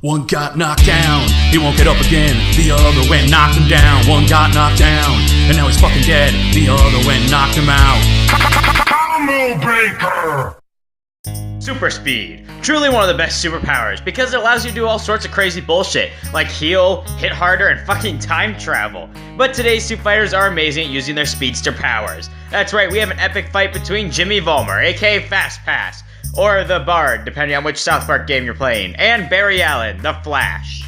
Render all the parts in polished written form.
One got knocked down, he won't get up again. The other went knocked him down. One got knocked down, and now he's fucking dead. The other went knocked him out. Combo breaker! Super speed. Truly one of the best superpowers because it allows you to do all sorts of crazy bullshit like heal, hit harder, and fucking time travel. But today's suit fighters are amazing at using their speedster powers. That's right, we have an epic fight between Jimmy Vollmer, aka Fast Pass, or the Bard, depending on which South Park game you're playing, and Barry Allen, the Flash.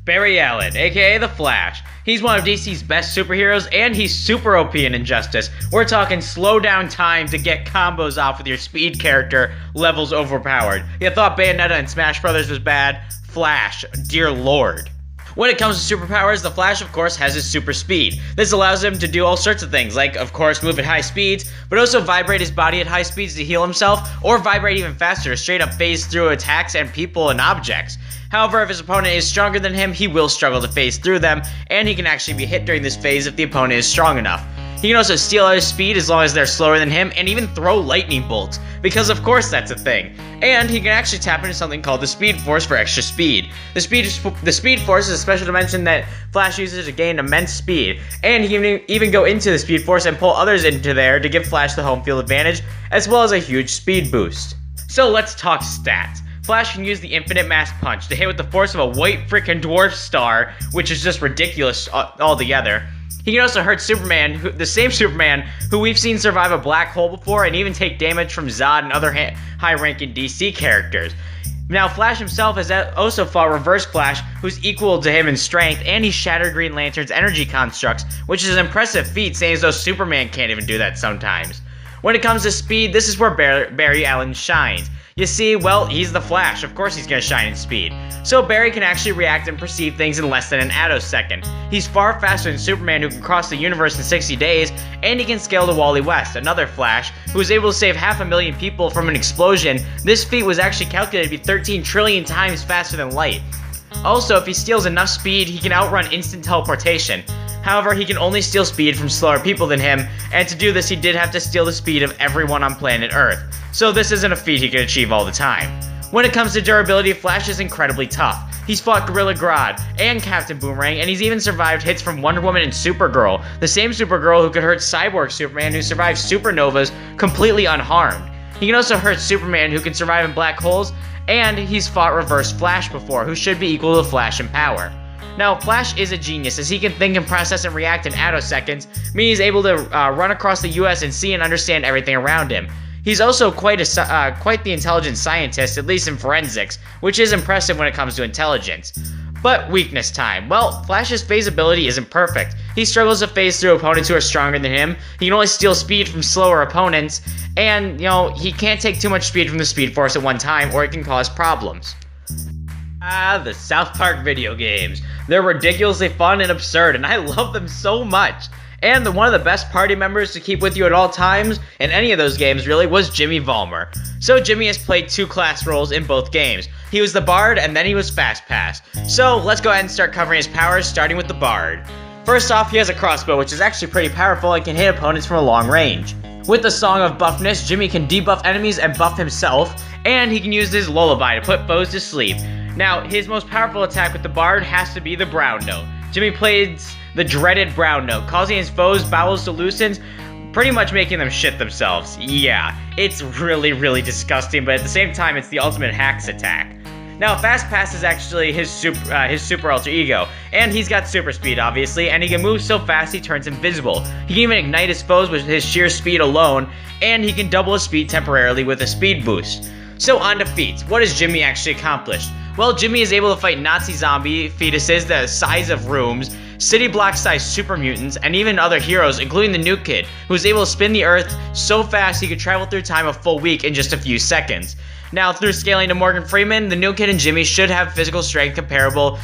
Barry Allen, aka the Flash. He's one of DC's best superheroes, and he's super OP in Injustice. We're talking slow down time to get combos off with your speed character, levels overpowered. You thought Bayonetta and Smash Brothers was bad? Flash, dear lord. When it comes to superpowers, the Flash, of course, has his super speed. This allows him to do all sorts of things, like, of course, move at high speeds, but also vibrate his body at high speeds to heal himself, or vibrate even faster, straight up phase through attacks and people and objects. However, if his opponent is stronger than him, he will struggle to phase through them, and he can actually be hit during this phase if the opponent is strong enough. He can also steal out his speed as long as they're slower than him, and even throw lightning bolts, because of course that's a thing. And he can actually tap into something called the Speed Force for extra speed. The Speed Force is a special dimension that Flash uses to gain immense speed, and he can even go into the Speed Force and pull others into there to give Flash the home field advantage, as well as a huge speed boost. So let's talk stats. Flash can use the Infinite Mass Punch to hit with the force of a white freaking dwarf star, which is just ridiculous altogether. He can also hurt Superman, the same Superman who we've seen survive a black hole before and even take damage from Zod and other high-ranking DC characters. Now, Flash himself has also fought Reverse Flash, who's equal to him in strength, and he shattered Green Lantern's energy constructs, which is an impressive feat, saying as though Superman can't even do that sometimes. When it comes to speed, this is where Barry Allen shines. You see, well, he's the Flash, of course he's gonna shine in speed. So Barry can actually react and perceive things in less than an attosecond. He's far faster than Superman, who can cross the universe in 60 days, and he can scale to Wally West, another Flash, who was able to save 500,000 people from an explosion. This feat was actually calculated to be 13 trillion times faster than light. Also, if he steals enough speed, he can outrun instant teleportation. However, he can only steal speed from slower people than him, and to do this he did have to steal the speed of everyone on planet Earth. So this isn't a feat he can achieve all the time. When it comes to durability, Flash is incredibly tough. He's fought Gorilla Grodd and Captain Boomerang, and he's even survived hits from Wonder Woman and Supergirl, the same Supergirl who could hurt Cyborg Superman, who survived supernovas completely unharmed. He can also hurt Superman, who can survive in black holes, and he's fought Reverse Flash before, who should be equal to Flash in power. Now, Flash is a genius, as he can think and process and react in attoseconds, meaning he's able to run across the US and see and understand everything around him. He's also quite the intelligent scientist, at least in forensics, which is impressive when it comes to intelligence. But weakness time. Well, Flash's phase ability isn't perfect. He struggles to phase through opponents who are stronger than him, he can only steal speed from slower opponents, and, he can't take too much speed from the Speed Force at one time, or it can cause problems. The South Park video games. They're ridiculously fun and absurd, and I love them so much. And one of the best party members to keep with you at all times, in any of those games really, was Jimmy Vollmer. So Jimmy has played two class roles in both games. He was the Bard, and then he was Fast Pass. So let's go ahead and start covering his powers, starting with the Bard. First off, he has a crossbow, which is actually pretty powerful and can hit opponents from a long range. With the Song of Buffness, Jimmy can debuff enemies and buff himself, and he can use his lullaby to put foes to sleep. Now, his most powerful attack with the Bard has to be the Brown Note. Jimmy plays the dreaded Brown Note, causing his foes' bowels to loosen, pretty much making them shit themselves. Yeah, it's really, really disgusting, but at the same time, it's the ultimate hacks attack. Now, Fast Pass is actually his super alter ego, and he's got super speed, obviously, and he can move so fast he turns invisible. He can even ignite his foes with his sheer speed alone, and he can double his speed temporarily with a speed boost. So on to feats. What has Jimmy actually accomplished? Well, Jimmy is able to fight Nazi zombie fetuses the size of rooms, city block-sized super mutants, and even other heroes, including the Nuke Kid, who is able to spin the Earth so fast he could travel through time a full week in just a few seconds. Now, through scaling to Morgan Freeman, the Nuke Kid and Jimmy should have physical strength comparable.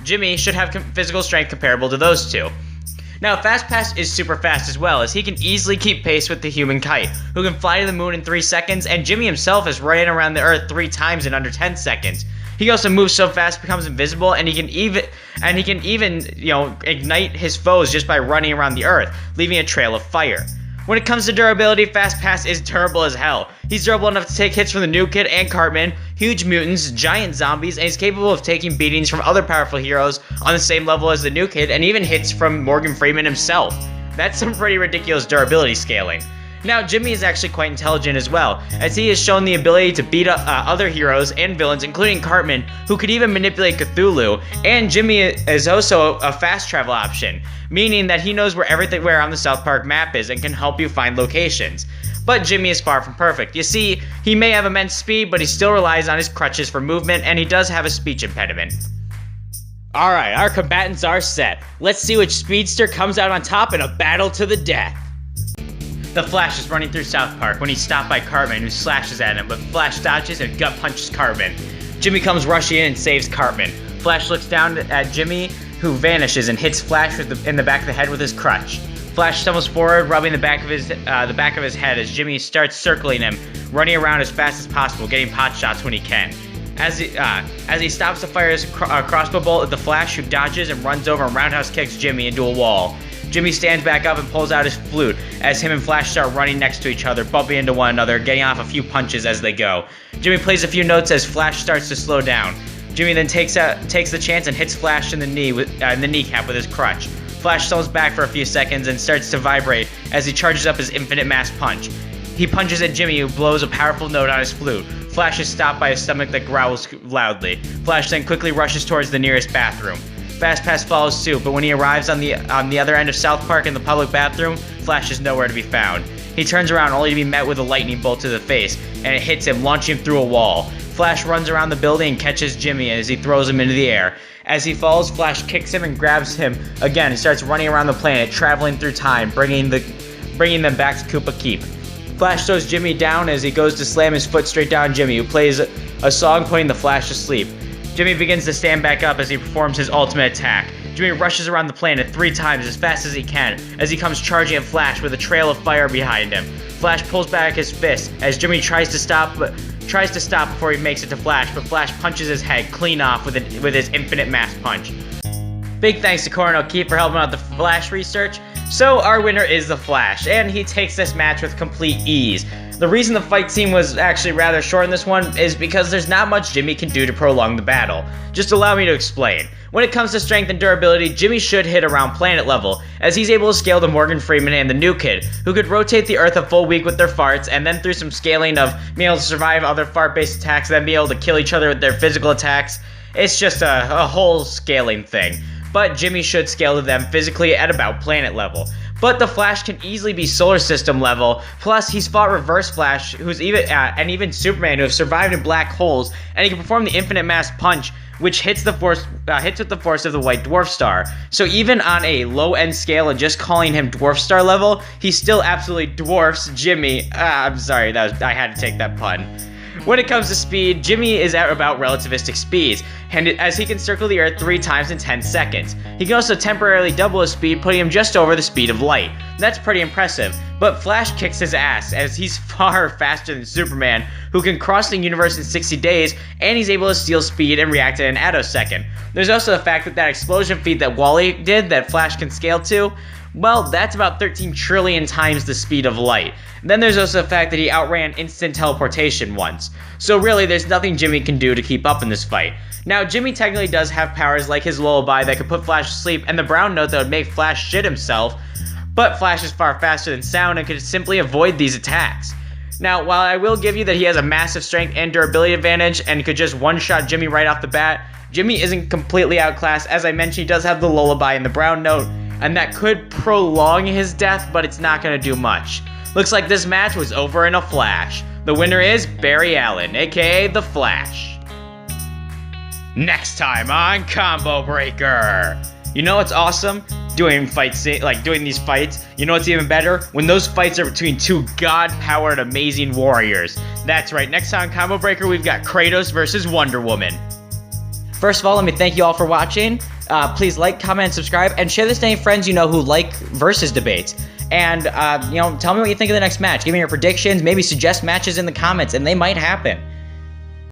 Physical strength comparable to those two. Now, Fast Pass is super fast as well, as he can easily keep pace with the human Kite, who can fly to the moon in 3 seconds, and Jimmy himself has ran around the Earth 3 times in under 10 seconds. He also moves so fast, becomes invisible, and he can even ignite his foes just by running around the Earth, leaving a trail of fire. When it comes to durability, Fast Pass is durable as hell. He's durable enough to take hits from the New Kid and Cartman, huge mutants, giant zombies, and he's capable of taking beatings from other powerful heroes on the same level as the New Kid, and even hits from Morgan Freeman himself. That's some pretty ridiculous durability scaling. Now, Jimmy is actually quite intelligent as well, as he has shown the ability to beat up other heroes and villains, including Cartman, who could even manipulate Cthulhu, and Jimmy is also a fast travel option, meaning that he knows where everywhere on the South Park map is and can help you find locations. But Jimmy is far from perfect. You see, he may have immense speed, but he still relies on his crutches for movement, and he does have a speech impediment. Alright, our combatants are set. Let's see which speedster comes out on top in a battle to the death. The Flash is running through South Park when he's stopped by Cartman, who slashes at him, but Flash dodges and gut punches Cartman. Jimmy comes rushing in and saves Cartman. Flash looks down at Jimmy, who vanishes and hits Flash in the back of the head with his crutch. Flash stumbles forward, rubbing the back of his head as Jimmy starts circling him, running around as fast as possible, getting pot shots when he can. As he stops to fire his crossbow bolt at the Flash, who dodges and runs over and roundhouse kicks Jimmy into a wall. Jimmy stands back up and pulls out his flute as him and Flash start running next to each other, bumping into one another, getting off a few punches as they go. Jimmy plays a few notes as Flash starts to slow down. Jimmy then takes the chance and hits Flash in the kneecap with his crutch. Flash stumbles back for a few seconds and starts to vibrate as he charges up his infinite mass punch. He punches at Jimmy, who blows a powerful note on his flute. Flash is stopped by a stomach that growls loudly. Flash then quickly rushes towards the nearest bathroom. Fast Pass follows suit, but when he arrives on the other end of South Park in the public bathroom, Flash is nowhere to be found. He turns around only to be met with a lightning bolt to the face, and it hits him, launching him through a wall. Flash runs around the building and catches Jimmy as he throws him into the air. As he falls, Flash kicks him and grabs him again and starts running around the planet, traveling through time, bringing them back to Koopa Keep. Flash throws Jimmy down as he goes to slam his foot straight down Jimmy, who plays a song putting the Flash to sleep. Jimmy begins to stand back up as he performs his ultimate attack. Jimmy rushes around the planet 3 times as fast as he can as he comes charging at Flash with a trail of fire behind him. Flash pulls back his fist as Jimmy tries to stop before he makes it to Flash, but Flash punches his head clean off with his infinite mass punch. Big thanks to Corin O'Keefe for helping out the Flash research. So our winner is the Flash, and he takes this match with complete ease. The reason the fight scene was actually rather short in this one is because there's not much Jimmy can do to prolong the battle. Just allow me to explain. When it comes to strength and durability, Jimmy should hit around planet level, as he's able to scale the Morgan Freeman and the New Kid, who could rotate the Earth a full week with their farts, and then through some scaling of being able to survive other fart-based attacks, and then be able to kill each other with their physical attacks. It's just a whole scaling thing. But Jimmy should scale to them physically at about planet level. But the Flash can easily be solar system level, plus he's fought Reverse Flash, who's even Superman, who have survived in black holes, and he can perform the infinite mass punch, which hits with the force of the White Dwarf Star. So even on a low-end scale and just calling him Dwarf Star level, he still absolutely dwarfs Jimmy. I'm sorry, I had to take that pun. When it comes to speed, Jimmy is at about relativistic speeds, and as he can circle the Earth 3 times in 10 seconds. He can also temporarily double his speed, putting him just over the speed of light. That's pretty impressive, but Flash kicks his ass, as he's far faster than Superman, who can cross the universe in 60 days, and he's able to steal speed and react in an attosecond. There's also the fact that explosion feat that Wall-E did that Flash can scale to, well, that's about 13 trillion times the speed of light. Then there's also the fact that he outran instant teleportation once. So really, there's nothing Jimmy can do to keep up in this fight. Now, Jimmy technically does have powers like his lullaby that could put Flash to sleep, and the brown note that would make Flash shit himself, but Flash is far faster than sound and could simply avoid these attacks. Now, while I will give you that he has a massive strength and durability advantage and could just one-shot Jimmy right off the bat, Jimmy isn't completely outclassed. As I mentioned, he does have the lullaby and the brown note, and that could prolong his death, but it's not going to do much. Looks like this match was over in a flash. The winner is Barry Allen, aka The Flash. Next time on Combo Breaker. You know what's awesome? Doing these fights. You know what's even better? When those fights are between 2 god-powered amazing warriors. That's right, next time on Combo Breaker, we've got Kratos versus Wonder Woman. First of all, let me thank you all for watching. Please like, comment, and subscribe, and share this to any friends you know who like versus debates. And, tell me what you think of the next match. Give me your predictions, maybe suggest matches in the comments, and they might happen.